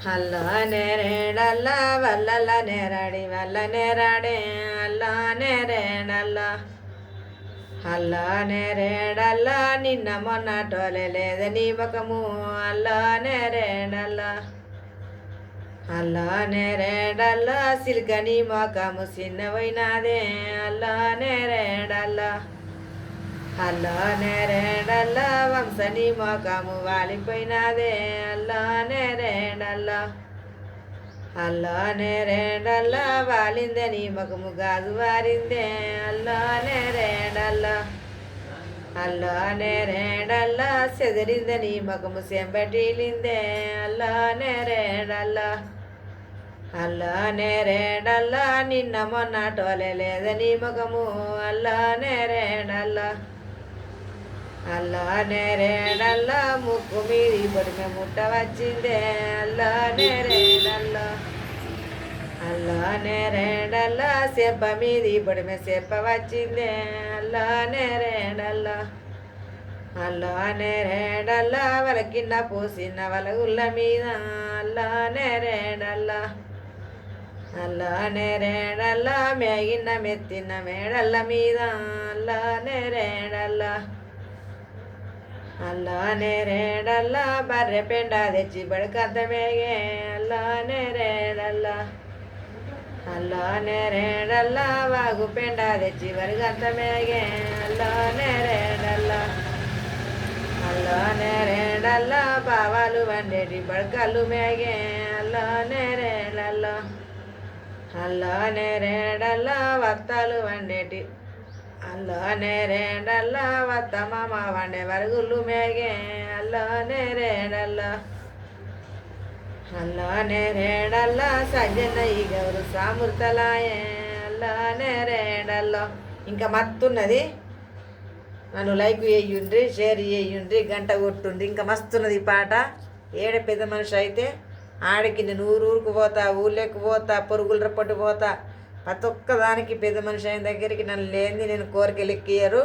అల్ల నేరేడల్ల వల్లల్ల నేరాడి వల్ల నేరాడే అల్ల నేరేడల్ల అల్ల నేరేడల్ల నిన్న మొన్న టోలే లేదని ముఖము అల్ల నేరేడల్ల అల్ల నేరేడల్ల సిల్కని మొఖము చిన్నవైనాదే అల్ల నేరేడల్ల అల్ల నేరేడల్ల వంశని మొఖము వాలిపోయినాదే అల్ల నేరేడల్ల అల్ల నేరేడల్ల వాలిందని ముఖము గాజు వారిందే అల్ల నేరేడల్ల అల్ల నేరేడల్ల చెదిరిందని ముఖము సెంబటిలిందే అల్ల నేరేడల్ల అల్ల నేరేడల్ల నిన్న మొన్న టోలే లేదని ముఖము అల్ల నేరేడల్ల అల్ల నేరేడల్ల ముక్కు మీది పొడిమె ముట్ట వచ్చిందే అల్ల నేరేడల్ల అల్ల నేరేడల్ల చెప్ప మీది పొడిమె చెప్ప వచ్చిందే అల్ల నేరేడల్ల అల్ల నేరేడల్ల వలకిన్న పూసిన వలగుల్ల మీద అల్ల నేరేడల్ల అల్ల నేరేడల్ల మేగిన్న మెత్తిన మేడల్ల మీద అల్ల నేరేడల్ల అల్ల నేరేడల్ల బర్రె పెండ తెచ్చి బడకంత మేగే అల్ల నేరేడల్ల అల్ల నేరేడల్ల వాగు పెండ తెచ్చి వరగంత మేగే అల్ల నేరేడల్ల అల్ల నేరేడల్ల బావాలు వండేటి బడకలు మేగే అల్ల నేరేడల్ల అల్ల నేరేడల్ల వత్తాలు వండేటి అల్ల నేరేడల్ల వత్త మామ వండే వరుగులు మేగే అల్ల నేరేడల్ల అల్ల నేరేడల్ల సంజన్న ఈ గౌరు సామృతలాయే అల్ల నేరేడల్ల. ఇంకా మత్తున్నది, నన్ను లైక్ చేయుండ్రి, షేర్ చేయుండ్రి, గంట కొట్టుండ్రి. ఇంకా మస్తున్నది ఈ పాట. ఏడ పెద్ద మనిషి అయితే ఆడికి నేను ఊరుకు పోతా, ఊళ్ళోకి పోతా, పొరుగుల రప్పటి పోతా. ప్రతి ఒక్కదానికి పెద్ద మనిషి అయిన దగ్గరికి నన్ను లేనిది నేను కోరికలు ఎక్కియరు.